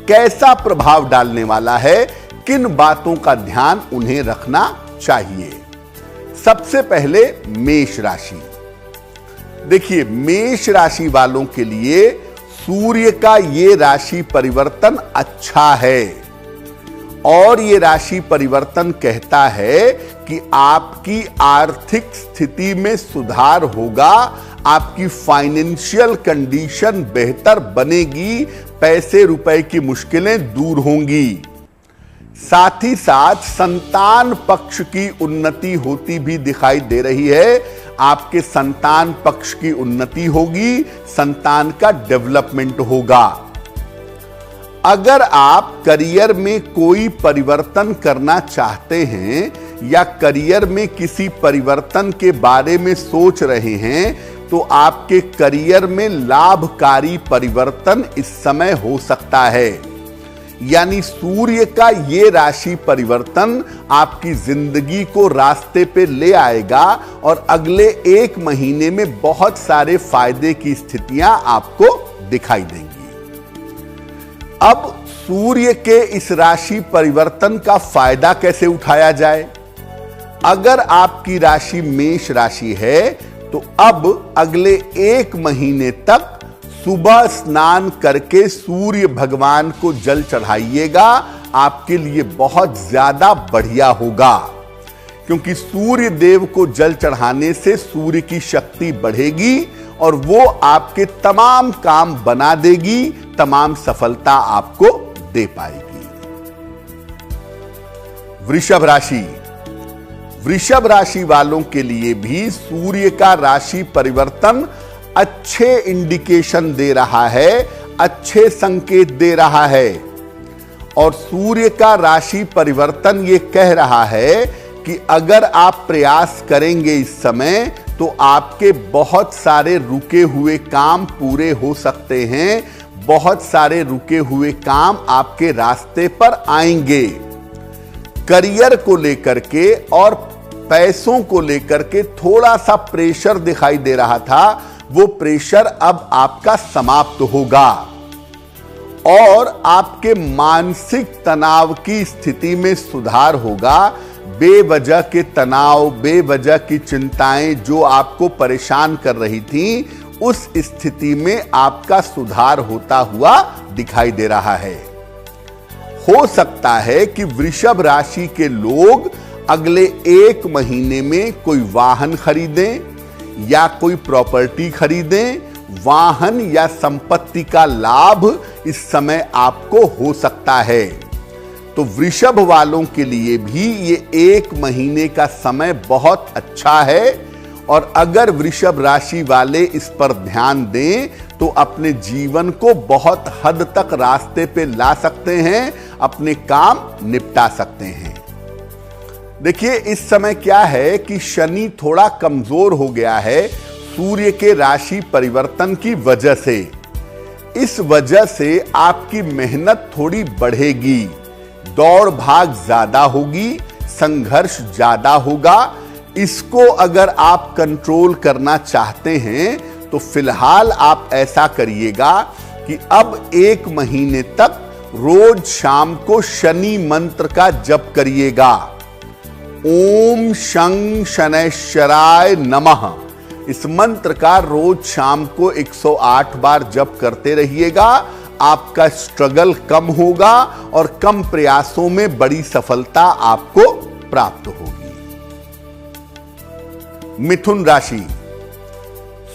कैसा प्रभाव डालने वाला है, किन बातों का ध्यान उन्हें रखना चाहिए। सबसे पहले मेष राशि। देखिए, मेष राशि वालों के लिए सूर्य का ये राशि परिवर्तन अच्छा है और ये राशि परिवर्तन कहता है कि आपकी आर्थिक स्थिति में सुधार होगा, आपकी फाइनेंशियल कंडीशन बेहतर बनेगी, पैसे रुपए की मुश्किलें दूर होंगी। साथ ही साथ संतान पक्ष की उन्नति होती भी दिखाई दे रही है। आपके संतान पक्ष की उन्नति होगी, संतान का डेवलपमेंट होगा। अगर आप करियर में कोई परिवर्तन करना चाहते हैं या करियर में किसी परिवर्तन के बारे में सोच रहे हैं, तो आपके करियर में लाभकारी परिवर्तन इस समय हो सकता है। यानी सूर्य का ये राशि परिवर्तन आपकी जिंदगी को रास्ते पे ले आएगा और अगले 1 महीने में बहुत सारे फायदे की स्थितियां आपको दिखाई देंगी। अब सूर्य के इस राशि परिवर्तन का फायदा कैसे उठाया जाए? अगर आपकी राशि मेष राशि है तो अब अगले 1 महीने तक सुबह स्नान करके सूर्य भगवान को जल चढ़ाइएगा, आपके लिए बहुत ज्यादा बढ़िया होगा। क्योंकि सूर्य देव को जल चढ़ाने से सूर्य की शक्ति बढ़ेगी और वो आपके तमाम काम बना देगी, तमाम सफलता आपको दे पाएगी। वृषभ राशि। वृषभ राशि वालों के लिए भी सूर्य का राशि परिवर्तन अच्छे इंडिकेशन दे रहा है, अच्छे संकेत दे रहा है। और सूर्य का राशि परिवर्तन ये कह रहा है कि अगर आप प्रयास करेंगे इस समय तो आपके बहुत सारे रुके हुए काम पूरे हो सकते हैं, बहुत सारे रुके हुए काम आपके रास्ते पर आएंगे। करियर को लेकर के और पैसों को लेकर के थोड़ा सा प्रेशर दिखाई दे रहा था, वो प्रेशर अब आपका समाप्त होगा और आपके मानसिक तनाव की स्थिति में सुधार होगा। बेवजह के तनाव, बेवजह की चिंताएं जो आपको परेशान कर रही थी, उस स्थिति में आपका सुधार होता हुआ दिखाई दे रहा है। हो सकता है कि वृषभ राशि के लोग अगले 1 महीने में कोई वाहन खरीदें या कोई प्रॉपर्टी खरीदें। वाहन या संपत्ति का लाभ इस समय आपको हो सकता है। तो वृषभ वालों के लिए भी ये 1 महीने का समय बहुत अच्छा है और अगर वृषभ राशि वाले इस पर ध्यान दें तो अपने जीवन को बहुत हद तक रास्ते पे ला सकते हैं, अपने काम निपटा सकते हैं। देखिए, इस समय क्या है कि शनि थोड़ा कमजोर हो गया है सूर्य के राशि परिवर्तन की वजह से। इस वजह से आपकी मेहनत थोड़ी बढ़ेगी, दौड़ भाग ज्यादा होगी, संघर्ष ज्यादा होगा। इसको अगर आप कंट्रोल करना चाहते हैं तो फिलहाल आप ऐसा करिएगा कि अब 1 महीने तक रोज शाम को शनि मंत्र का जप करिएगा। ओम शं शनैश्चराय नमः, इस मंत्र का रोज शाम को 108 बार जप करते रहिएगा। आपका स्ट्रगल कम होगा और कम प्रयासों में बड़ी सफलता आपको प्राप्त होगी। मिथुन राशि।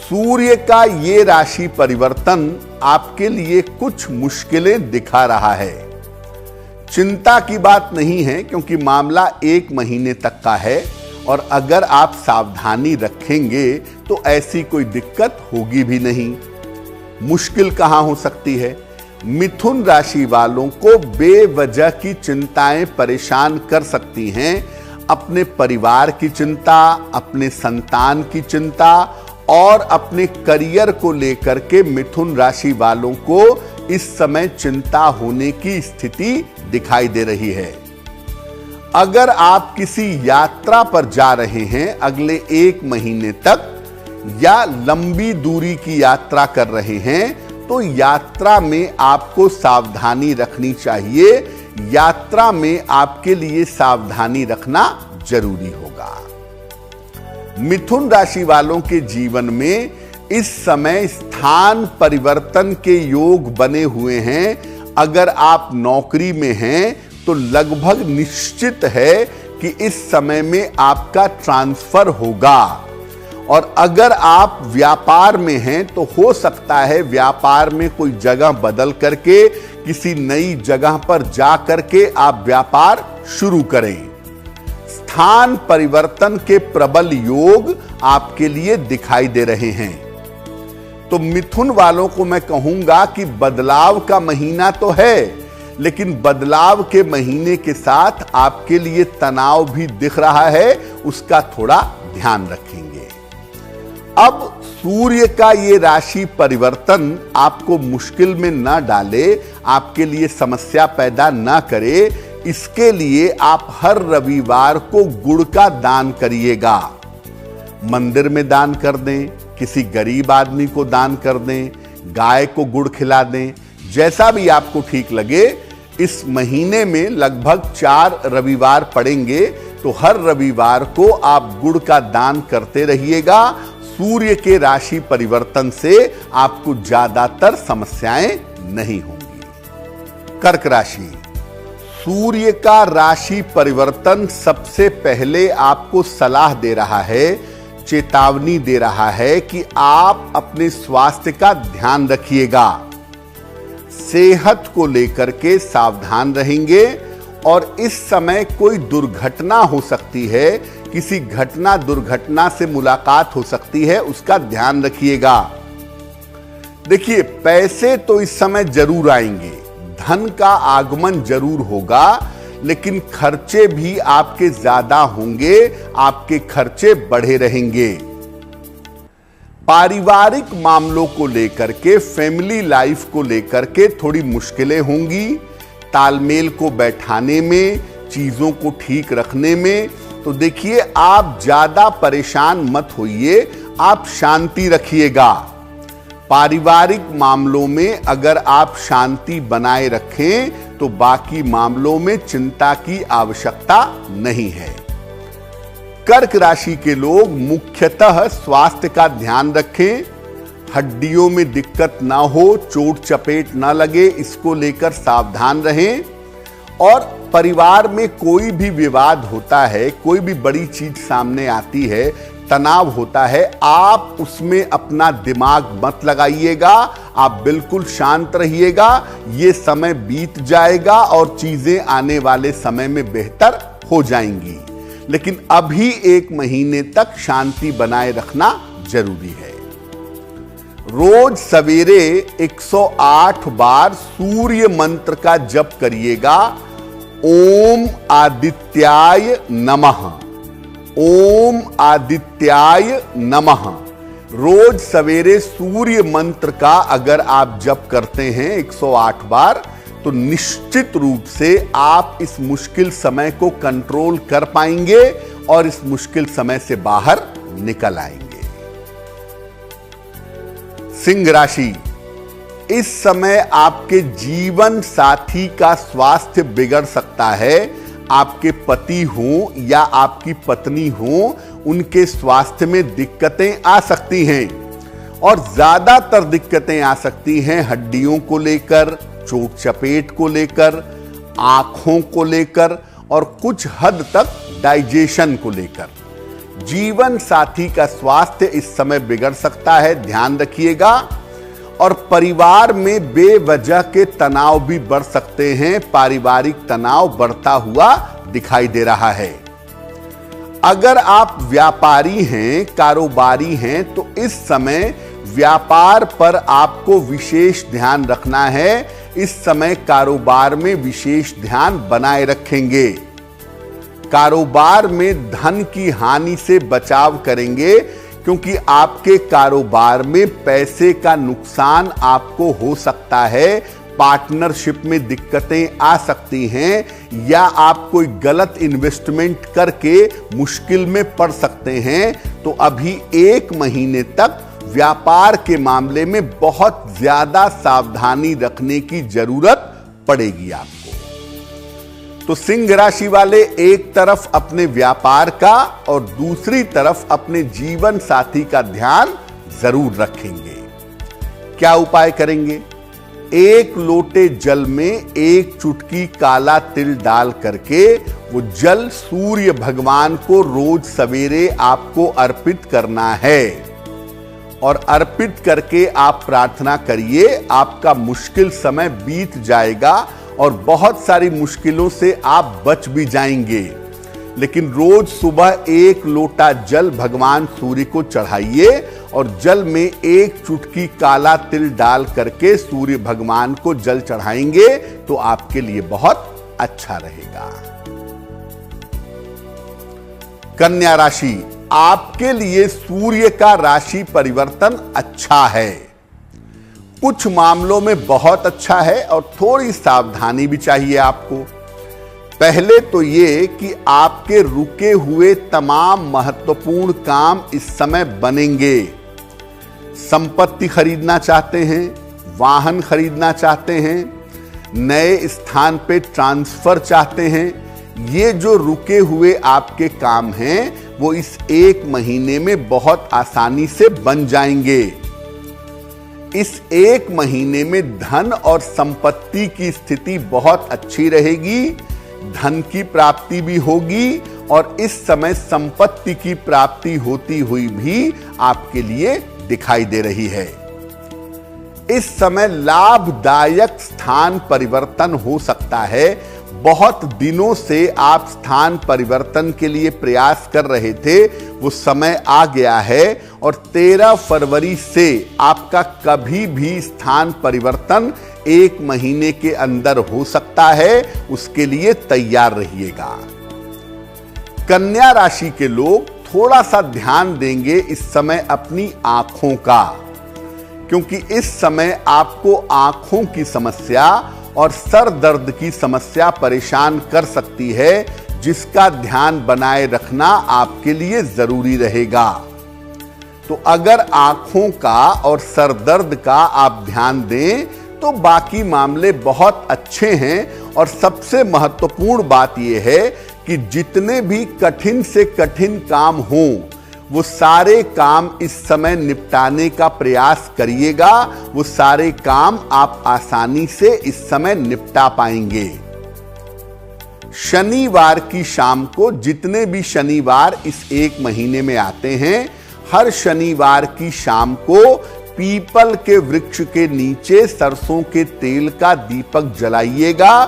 सूर्य का ये राशि परिवर्तन आपके लिए कुछ मुश्किलें दिखा रहा है। चिंता की बात नहीं है क्योंकि मामला 1 महीने तक का है और अगर आप सावधानी रखेंगे तो ऐसी कोई दिक्कत होगी भी नहीं। मुश्किल कहां हो सकती है? मिथुन राशि वालों को बेवजह की चिंताएं परेशान कर सकती हैं। अपने परिवार की चिंता, अपने संतान की चिंता और अपने करियर को लेकर के मिथुन राशि वालों को इस समय चिंता होने की स्थिति दिखाई दे रही है। अगर आप किसी यात्रा पर जा रहे हैं अगले 1 महीने तक या लंबी दूरी की यात्रा कर रहे हैं तो यात्रा में आपको सावधानी रखनी चाहिए। यात्रा में आपके लिए सावधानी रखना जरूरी होगा। मिथुन राशि वालों के जीवन में इस समय स्थान परिवर्तन के योग बने हुए हैं। अगर आप नौकरी में हैं तो लगभग निश्चित है कि इस समय में आपका ट्रांसफर होगा, और अगर आप व्यापार में हैं तो हो सकता है व्यापार में कोई जगह बदल करके किसी नई जगह पर जा करके आप व्यापार शुरू करें। स्थान परिवर्तन के प्रबल योग आपके लिए दिखाई दे रहे हैं। तो मिथुन वालों को मैं कहूंगा कि बदलाव का महीना तो है, लेकिन बदलाव के महीने के साथ आपके लिए तनाव भी दिख रहा है, उसका थोड़ा ध्यान रखेंगे। अब सूर्य का ये राशि परिवर्तन आपको मुश्किल में न डाले, आपके लिए समस्या पैदा न करे, इसके लिए आप हर रविवार को गुड़ का दान करिएगा। मंदिर में दान कर दें, किसी गरीब आदमी को दान कर दें, गाय को गुड़ खिला दें, जैसा भी आपको ठीक लगे। इस महीने में लगभग 4 रविवार पड़ेंगे, तो हर रविवार को आप गुड़ का दान करते रहिएगा। सूर्य के राशि परिवर्तन से आपको ज्यादातर समस्याएं नहीं होंगी। कर्क राशि, सूर्य का राशि परिवर्तन सबसे पहले आपको सलाह दे रहा है, चेतावनी दे रहा है कि आप अपने स्वास्थ्य का ध्यान रखिएगा। सेहत को लेकर के सावधान रहेंगे, और इस समय कोई दुर्घटना हो सकती है, किसी घटना दुर्घटना से मुलाकात हो सकती है, उसका ध्यान रखिएगा। देखिए, पैसे तो इस समय जरूर आएंगे, धन का आगमन जरूर होगा, लेकिन खर्चे भी आपके ज्यादा होंगे, आपके खर्चे बढ़े रहेंगे। पारिवारिक मामलों को लेकर के, फैमिली लाइफ को लेकर के थोड़ी मुश्किलें होंगी। तालमेल को बैठाने में, चीजों को ठीक रखने में। तो देखिए, आप ज्यादा परेशान मत होइए, आप शांति रखिएगा। पारिवारिक मामलों में अगर आप शांति बनाए रखें तो बाकी मामलों में चिंता की आवश्यकता नहीं है। कर्क राशि के लोग मुख्यतः स्वास्थ्य का ध्यान रखें, हड्डियों में दिक्कत ना हो, चोट चपेट ना लगे, इसको लेकर सावधान रहें। और परिवार में कोई भी विवाद होता है, कोई भी बड़ी चीज सामने आती है, तनाव होता है, आप उसमें अपना दिमाग मत लगाइएगा, आप बिल्कुल शांत रहिएगा। ये समय बीत जाएगा और चीजें आने वाले समय में बेहतर हो जाएंगी, लेकिन अभी 1 महीने तक शांति बनाए रखना जरूरी है। रोज सवेरे 108 बार सूर्य मंत्र का जप करिएगा। ओम आदित्याय नमः, ओम आदित्याय नमः। रोज सवेरे सूर्य मंत्र का अगर आप जप करते हैं 108 बार, तो निश्चित रूप से आप इस मुश्किल समय को कंट्रोल कर पाएंगे और इस मुश्किल समय से बाहर निकल आएंगे। सिंह राशि, इस समय आपके जीवन साथी का स्वास्थ्य बिगड़ सकता है। आपके पति हों या आपकी पत्नी हो, उनके स्वास्थ्य में दिक्कतें आ सकती हैं, और ज्यादातर दिक्कतें आ सकती हैं हड्डियों को लेकर, चोट चपेट को लेकर, आंखों को लेकर, और कुछ हद तक डाइजेशन को लेकर। जीवन साथी का स्वास्थ्य इस समय बिगड़ सकता है, ध्यान रखिएगा। और परिवार में बेवजह के तनाव भी बढ़ सकते हैं, पारिवारिक तनाव बढ़ता हुआ दिखाई दे रहा है। अगर आप व्यापारी हैं, कारोबारी हैं, तो इस समय व्यापार पर आपको विशेष ध्यान रखना है। इस समय कारोबार में विशेष ध्यान बनाए रखेंगे। कारोबार में धन की हानि से बचाव करेंगे, क्योंकि आपके कारोबार में पैसे का नुकसान आपको हो सकता है, पार्टनरशिप में दिक्कतें आ सकती हैं, या आप कोई गलत इन्वेस्टमेंट करके मुश्किल में पड़ सकते हैं। तो अभी 1 महीने तक व्यापार के मामले में बहुत ज्यादा सावधानी रखने की जरूरत पड़ेगी आपको। तो सिंह राशि वाले एक तरफ अपने व्यापार का और दूसरी तरफ अपने जीवन साथी का ध्यान जरूर रखेंगे। क्या उपाय करेंगे? एक लोटे जल में एक चुटकी काला तिल डाल करके वो जल सूर्य भगवान को रोज सवेरे आपको अर्पित करना है और अर्पित करके आप प्रार्थना करिए, आपका मुश्किल समय बीत जाएगा और बहुत सारी मुश्किलों से आप बच भी जाएंगे। लेकिन रोज सुबह एक लोटा जल भगवान सूर्य को चढ़ाइए और जल में एक चुटकी काला तिल डाल करके सूर्य भगवान को जल चढ़ाएंगे तो आपके लिए बहुत अच्छा रहेगा। कन्या राशि, आपके लिए सूर्य का राशि परिवर्तन अच्छा है। कुछ मामलों में बहुत अच्छा है और थोड़ी सावधानी भी चाहिए आपको। पहले तो ये कि आपके रुके हुए तमाम महत्वपूर्ण काम इस समय बनेंगे। संपत्ति खरीदना चाहते हैं, वाहन खरीदना चाहते हैं, नए स्थान पे ट्रांसफर चाहते हैं, ये जो रुके हुए आपके काम हैं वो इस एक महीने में बहुत आसानी से बन जाएंगे। इस एक महीने में धन और संपत्ति की स्थिति बहुत अच्छी रहेगी, धन की प्राप्ति भी होगी और इस समय संपत्ति की प्राप्ति होती हुई भी आपके लिए दिखाई दे रही है। इस समय लाभदायक स्थान परिवर्तन हो सकता है। बहुत दिनों से आप स्थान परिवर्तन के लिए प्रयास कर रहे थे, वो समय आ गया है और 13 फरवरी से आपका कभी भी स्थान परिवर्तन एक महीने के अंदर हो सकता है। उसके लिए तैयार रहिएगा। कन्या राशि के लोग थोड़ा सा ध्यान देंगे इस समय अपनी आंखों का, क्योंकि इस समय आपको आंखों की समस्या और सर दर्द की समस्या परेशान कर सकती है, जिसका ध्यान बनाए रखना आपके लिए जरूरी रहेगा। तो अगर आंखों का और सर दर्द का आप ध्यान दें तो बाकी मामले बहुत अच्छे हैं। और सबसे महत्वपूर्ण बात यह है कि जितने भी कठिन से कठिन काम हों वो सारे काम इस समय निपटाने का प्रयास करिएगा। वो सारे काम आप आसानी से इस समय निपटा पाएंगे। शनिवार की शाम को, जितने भी शनिवार इस एक महीने में आते हैं, हर शनिवार की शाम को पीपल के वृक्ष के नीचे सरसों के तेल का दीपक जलाइएगा,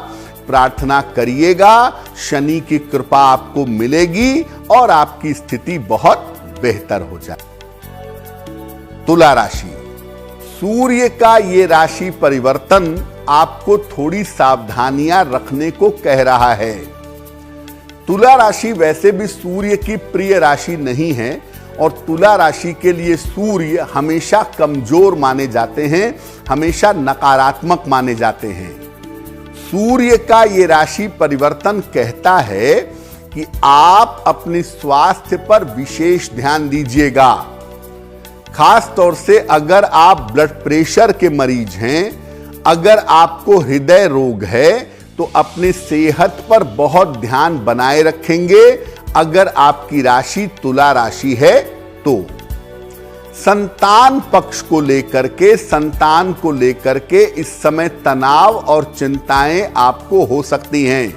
प्रार्थना करिएगा। शनि की कृपा आपको मिलेगी और आपकी स्थिति बहुत बेहतर हो जाए। तुला राशि, सूर्य का ये राशि परिवर्तन आपको थोड़ी सावधानियां रखने को कह रहा है। तुला राशि वैसे भी सूर्य की प्रिय राशि नहीं है और तुला राशि के लिए सूर्य हमेशा कमजोर माने जाते हैं, हमेशा नकारात्मक माने जाते हैं। सूर्य का ये राशि परिवर्तन कहता है कि आप अपने स्वास्थ्य पर विशेष ध्यान दीजिएगा। खास तौर से अगर आप ब्लड प्रेशर के मरीज हैं, अगर आपको हृदय रोग है तो अपने सेहत पर बहुत ध्यान बनाए रखेंगे। अगर आपकी राशि तुला राशि है तो संतान पक्ष को लेकर के, संतान को लेकर के इस समय तनाव और चिंताएं आपको हो सकती हैं।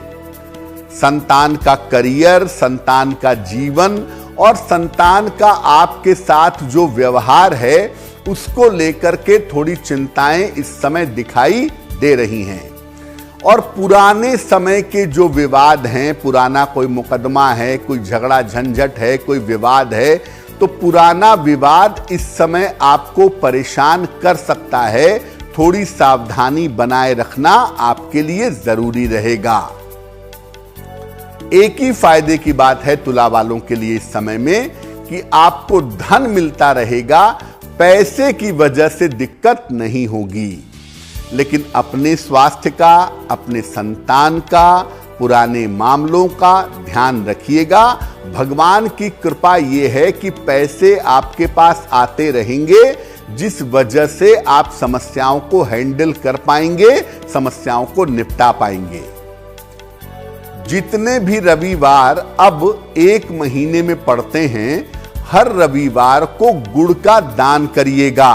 संतान का करियर, संतान का जीवन और संतान का आपके साथ जो व्यवहार है उसको लेकर के थोड़ी चिंताएं इस समय दिखाई दे रही हैं। और पुराने समय के जो विवाद हैं, पुराना कोई मुकदमा है, कोई झगड़ा झंझट है, कोई विवाद है, तो पुराना विवाद इस समय आपको परेशान कर सकता है। थोड़ी सावधानी बनाए रखना आपके लिए जरूरी रहेगा। एक ही फायदे की बात है तुला वालों के लिए इस समय में कि आपको धन मिलता रहेगा, पैसे की वजह से दिक्कत नहीं होगी। लेकिन अपने स्वास्थ्य का, अपने संतान का, पुराने मामलों का ध्यान रखिएगा। भगवान की कृपा यह है कि पैसे आपके पास आते रहेंगे, जिस वजह से आप समस्याओं को हैंडल कर पाएंगे, समस्याओं को निपटा पाएंगे। जितने भी रविवार अब 1 महीने में पड़ते हैं, हर रविवार को गुड़ का दान करिएगा।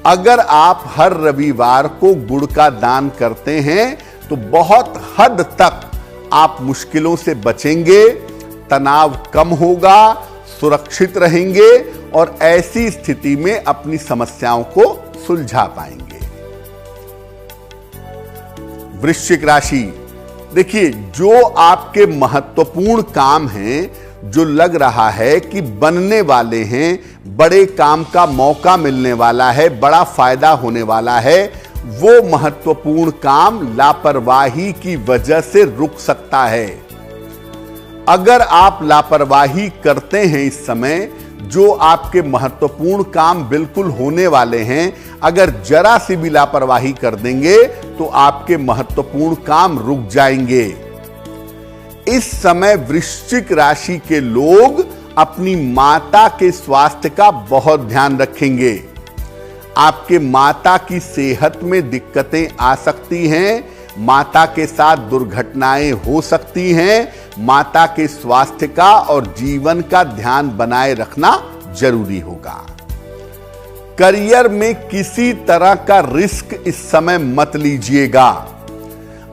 अगर आप हर रविवार को गुड़ का दान करते हैं तो बहुत हद तक आप मुश्किलों से बचेंगे, तनाव कम होगा, सुरक्षित रहेंगे और ऐसी स्थिति में अपनी समस्याओं को सुलझा पाएंगे। वृश्चिक राशि, देखिए, जो आपके महत्वपूर्ण काम हैं, जो लग रहा है कि बनने वाले हैं, बड़े काम का मौका मिलने वाला है, बड़ा फायदा होने वाला है, वो महत्वपूर्ण काम लापरवाही की वजह से रुक सकता है। अगर आप लापरवाही करते हैं इस समय, जो आपके महत्वपूर्ण काम बिल्कुल होने वाले हैं, अगर जरा सी भी लापरवाही कर देंगे तो आपके महत्वपूर्ण काम रुक जाएंगे। इस समय वृश्चिक राशि के लोग अपनी माता के स्वास्थ्य का बहुत ध्यान रखेंगे। आपके माता की सेहत में दिक्कतें आ सकती हैं, माता के साथ दुर्घटनाएं हो सकती हैं। माता के स्वास्थ्य का और जीवन का ध्यान बनाए रखना जरूरी होगा। करियर में किसी तरह का रिस्क इस समय मत लीजिएगा।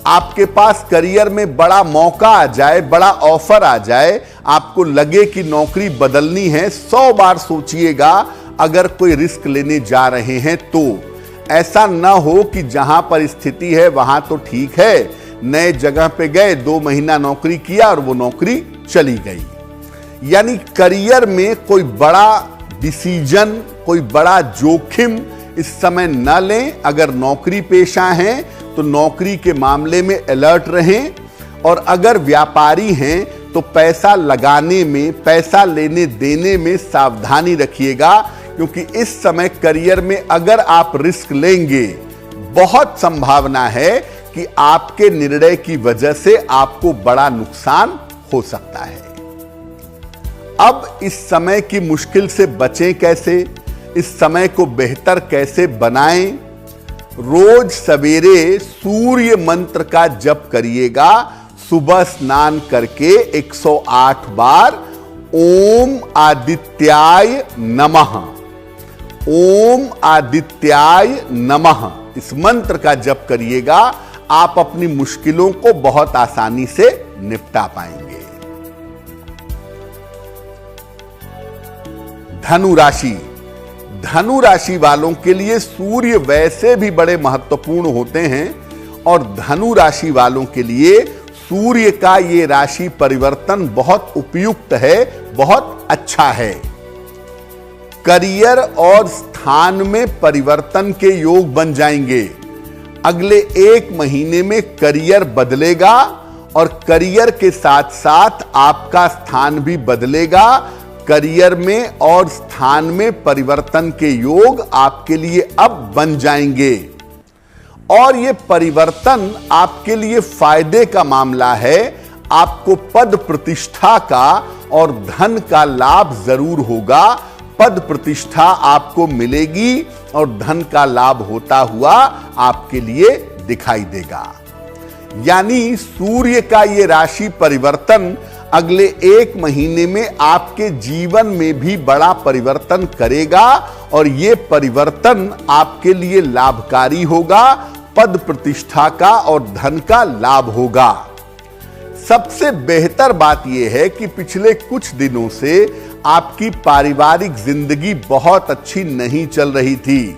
आपके पास करियर में बड़ा मौका आ जाए, बड़ा ऑफर आ जाए, आपको लगे कि नौकरी बदलनी है, 100 बार सोचिएगा अगर कोई रिस्क लेने जा रहे हैं तो। ऐसा ना हो कि जहां पर स्थिति है वहां तो ठीक है, नए जगह पे गए, 2 महीना नौकरी किया और वो नौकरी चली गई। यानी करियर में कोई बड़ा डिसीजन, कोई बड़ा जोखिम इस समय न लें। अगर नौकरी पेशा हैं तो नौकरी के मामले में अलर्ट रहें, और अगर व्यापारी हैं तो पैसा लगाने में, पैसा लेने देने में सावधानी रखिएगा, क्योंकि इस समय करियर में अगर आप रिस्क लेंगे, बहुत संभावना है कि आपके निर्णय की वजह से आपको बड़ा नुकसान हो सकता है। अब इस समय की मुश्किल से बचें कैसे, इस समय को बेहतर कैसे बनाएं? रोज सवेरे सूर्य मंत्र का जप करिएगा। सुबह स्नान करके 108 बार ओम आदित्याय नमः, ओम आदित्याय नमः, इस मंत्र का जप करिएगा। आप अपनी मुश्किलों को बहुत आसानी से निपटा पाएंगे। धनु राशि, धनु राशि वालों के लिए सूर्य वैसे भी बड़े महत्वपूर्ण होते हैं, और धनु राशि वालों के लिए सूर्य का ये राशि परिवर्तन बहुत उपयुक्त है, बहुत अच्छा है। करियर और स्थान में परिवर्तन के योग बन जाएंगे। अगले 1 महीने में करियर बदलेगा और करियर के साथ साथ आपका स्थान भी बदलेगा। करियर में और स्थान में परिवर्तन के योग आपके लिए अब बन जाएंगे, और ये परिवर्तन आपके लिए फायदे का मामला है। आपको पद प्रतिष्ठा का और धन का लाभ जरूर होगा। पद प्रतिष्ठा आपको मिलेगी और धन का लाभ होता हुआ आपके लिए दिखाई देगा। यानी सूर्य का ये राशि परिवर्तन अगले 1 महीने में आपके जीवन में भी बड़ा परिवर्तन करेगा, और ये परिवर्तन आपके लिए लाभकारी होगा। पद प्रतिष्ठा का और धन का लाभ होगा। सबसे बेहतर बात यह है कि पिछले कुछ दिनों से आपकी पारिवारिक जिंदगी बहुत अच्छी नहीं चल रही थी।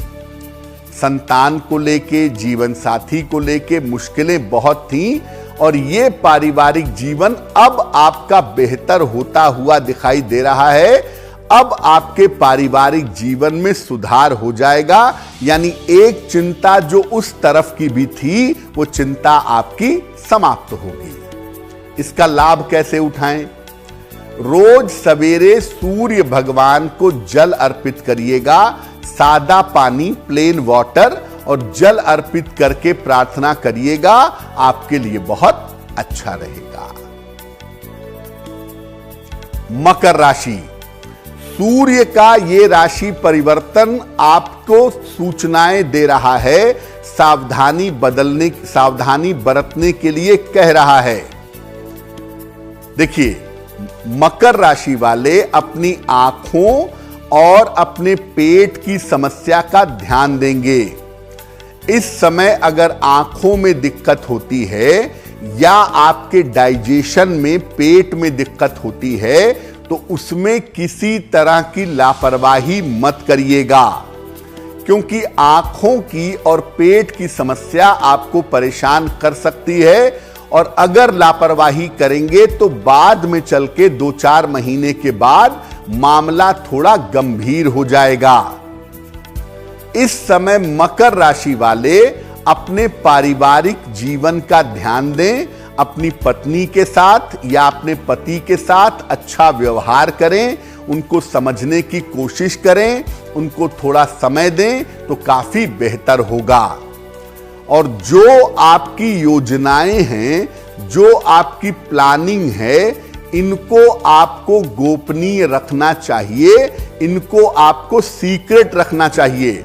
संतान को लेके, जीवन साथी को लेके मुश्किलें बहुत थीं, और ये पारिवारिक जीवन अब आपका बेहतर होता हुआ दिखाई दे रहा है। अब आपके पारिवारिक जीवन में सुधार हो जाएगा। यानी एक चिंता जो उस तरफ की भी थी, वो चिंता आपकी समाप्त होगी। इसका लाभ कैसे उठाएं? रोज सवेरे सूर्य भगवान को जल अर्पित करिएगा। सादा पानी, प्लेन वाटर, और जल अर्पित करके प्रार्थना करिएगा। आपके लिए बहुत अच्छा रहेगा। मकर राशि, सूर्य का ये राशि परिवर्तन आपको सूचनाएं दे रहा है, सावधानी बरतने के लिए कह रहा है। देखिए, मकर राशि वाले अपनी आंखों और अपने पेट की समस्या का ध्यान देंगे। इस समय अगर आंखों में दिक्कत होती है या आपके डाइजेशन में, पेट में दिक्कत होती है, तो उसमें किसी तरह की लापरवाही मत करिएगा, क्योंकि आंखों की और पेट की समस्या आपको परेशान कर सकती है। और अगर लापरवाही करेंगे तो बाद में चल के 2-4 महीने के बाद मामला थोड़ा गंभीर हो जाएगा। इस समय मकर राशि वाले अपने पारिवारिक जीवन का ध्यान दें, अपनी पत्नी के साथ या अपने पति के साथ अच्छा व्यवहार करें, उनको समझने की कोशिश करें, उनको थोड़ा समय दें तो काफी बेहतर होगा। और जो आपकी योजनाएं हैं, जो आपकी प्लानिंग है, इनको आपको गोपनीय रखना चाहिए, इनको आपको सीक्रेट रखना चाहिए।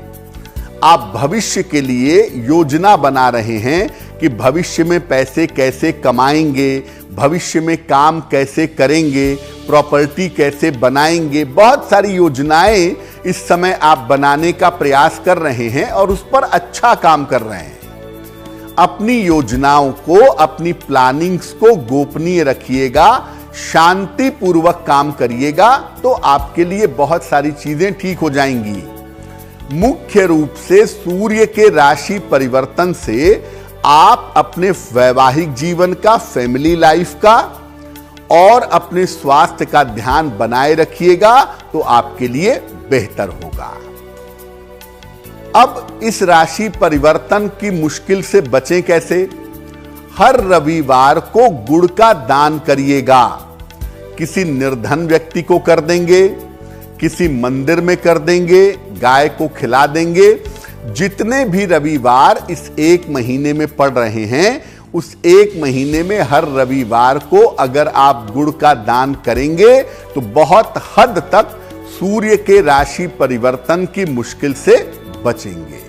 आप भविष्य के लिए योजना बना रहे हैं कि भविष्य में पैसे कैसे कमाएंगे, भविष्य में काम कैसे करेंगे, प्रॉपर्टी कैसे बनाएंगे। बहुत सारी योजनाएं इस समय आप बनाने का प्रयास कर रहे हैं और उस पर अच्छा काम कर रहे हैं। अपनी योजनाओं को, अपनी प्लानिंग्स को गोपनीय रखिएगा, शांतिपूर्वक काम करिएगा, तो आपके लिए बहुत सारी चीजें ठीक हो जाएंगी। मुख्य रूप से सूर्य के राशि परिवर्तन से आप अपने वैवाहिक जीवन का, फैमिली लाइफ का और अपने स्वास्थ्य का ध्यान बनाए रखिएगा, तो आपके लिए बेहतर होगा। अब इस राशि परिवर्तन की मुश्किल से बचें कैसे? हर रविवार को गुड़ का दान करिएगा। किसी निर्धन व्यक्ति को कर देंगे, किसी मंदिर में कर देंगे, गाय को खिला देंगे। जितने भी रविवार इस 1 महीने में पड़ रहे हैं, उस 1 महीने में हर रविवार को अगर आप गुड़ का दान करेंगे तो बहुत हद तक सूर्य के राशि परिवर्तन की मुश्किल से बचेंगे।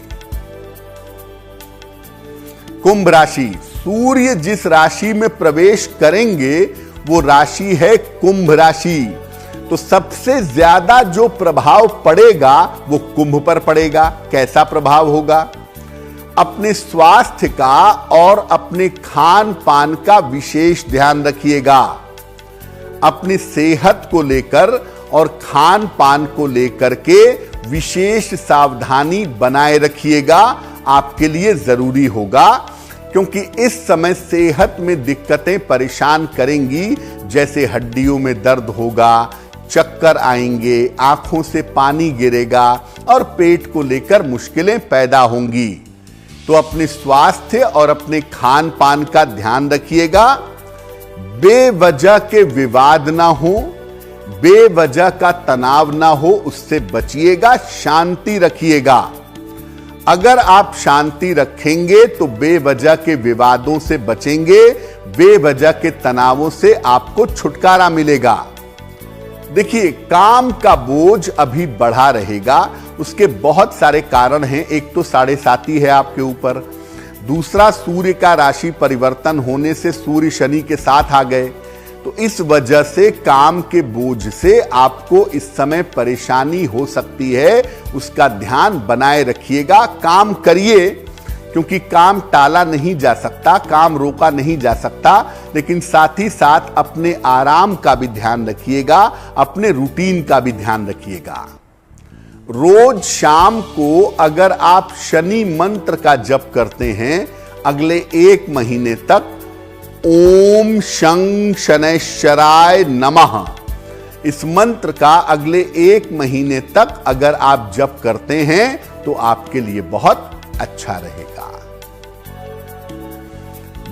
कुंभ राशि, सूर्य जिस राशि में प्रवेश करेंगे वो राशि है कुंभ राशि। तो सबसे ज्यादा जो प्रभाव पड़ेगा वो कुंभ पर पड़ेगा। कैसा प्रभाव होगा? अपने स्वास्थ्य का और अपने खान पान का विशेष ध्यान रखिएगा। अपनी सेहत को लेकर और खान पान को लेकर के विशेष सावधानी बनाए रखिएगा, आपके लिए जरूरी होगा, क्योंकि इस समय सेहत में दिक्कतें परेशान करेंगी। जैसे हड्डियों में दर्द होगा, चक्कर आएंगे, आंखों से पानी गिरेगा और पेट को लेकर मुश्किलें पैदा होंगी। तो अपने स्वास्थ्य और अपने खान पान का ध्यान रखिएगा। बेवजह के विवाद ना हो, बेवजह का तनाव ना हो, उससे बचिएगा। शांति रखिएगा। अगर आप शांति रखेंगे तो बेवजह के विवादों से बचेंगे, बेवजह के तनावों से आपको छुटकारा मिलेगा। देखिए, काम का बोझ अभी बढ़ा रहेगा। उसके बहुत सारे कारण हैं। एक तो 7.5 है आपके ऊपर, दूसरा सूर्य का राशि परिवर्तन होने से सूर्य शनि के साथ आ गए, तो इस वजह से काम के बोझ से आपको इस समय परेशानी हो सकती है। उसका ध्यान बनाए रखिएगा। काम करिए, क्योंकि काम टाला नहीं जा सकता, काम रोका नहीं जा सकता, लेकिन साथ ही साथ अपने आराम का भी ध्यान रखिएगा, अपने रूटीन का भी ध्यान रखिएगा। रोज शाम को अगर आप शनि मंत्र का जप करते हैं अगले 1 महीने तक, ओम शं शनैश्चराय नमः, इस मंत्र का अगले 1 महीने तक अगर आप जप करते हैं तो आपके लिए बहुत अच्छा रहेगा।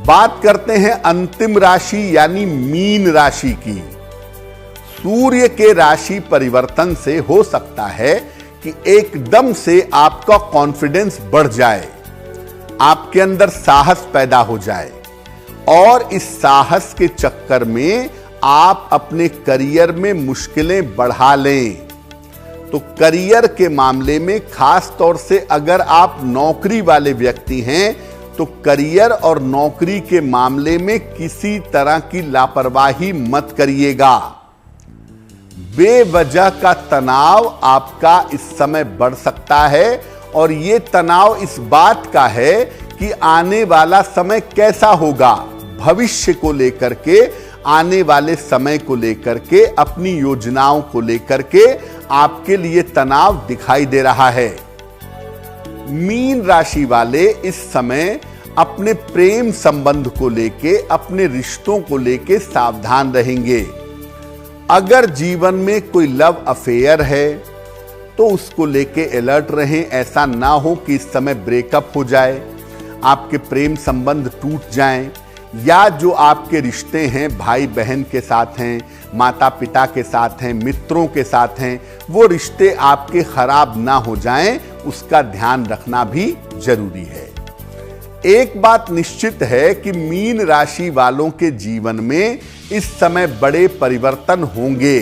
बात करते हैं अंतिम राशि यानी मीन राशि की। सूर्य के राशि परिवर्तन से हो सकता है कि एकदम से आपका कॉन्फिडेंस बढ़ जाए, आपके अंदर साहस पैदा हो जाए और इस साहस के चक्कर में आप अपने करियर में मुश्किलें बढ़ा लें। तो करियर के मामले में खास तौर से अगर आप नौकरी वाले व्यक्ति हैं तो करियर और नौकरी के मामले में किसी तरह की लापरवाही मत करिएगा। बेवजह का तनाव आपका इस समय बढ़ सकता है और यह तनाव इस बात का है कि आने वाला समय कैसा होगा, भविष्य को लेकर के, आने वाले समय को लेकर के, अपनी योजनाओं को लेकर के आपके लिए तनाव दिखाई दे रहा है। मीन राशि वाले इस समय अपने प्रेम संबंध को लेके, अपने रिश्तों को लेके सावधान रहेंगे। अगर जीवन में कोई लव अफेयर है तो उसको लेके अलर्ट रहें। ऐसा ना हो कि इस समय ब्रेकअप हो जाए, आपके प्रेम संबंध टूट जाएं, या जो आपके रिश्ते हैं भाई बहन के साथ हैं, माता पिता के साथ हैं, मित्रों के साथ हैं, वो रिश्ते आपके खराब ना हो जाएं, उसका ध्यान रखना भी जरूरी है। एक बात निश्चित है कि मीन राशि वालों के जीवन में इस समय बड़े परिवर्तन होंगे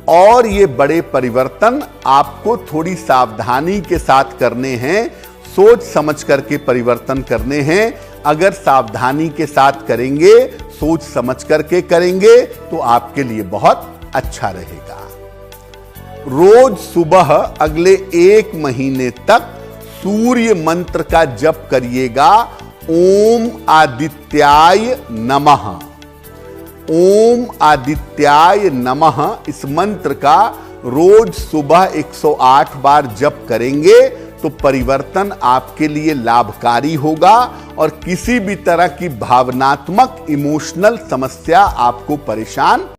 और ये बड़े परिवर्तन आपको थोड़ी सावधानी के साथ करने हैं, सोच समझ करके परिवर्तन करने हैं। अगर सावधानी के साथ करेंगे, सोच समझ करके करेंगे तो आपके लिए बहुत अच्छा रहेगा। रोज सुबह अगले 1 महीने तक सूर्य मंत्र का जप करिएगा। ओम आदित्याय नमः, ओम आदित्याय नमः। इस मंत्र का रोज सुबह 108 बार जप करेंगे तो परिवर्तन आपके लिए लाभकारी होगा और किसी भी तरह की भावनात्मक इमोशनल समस्या आपको परेशान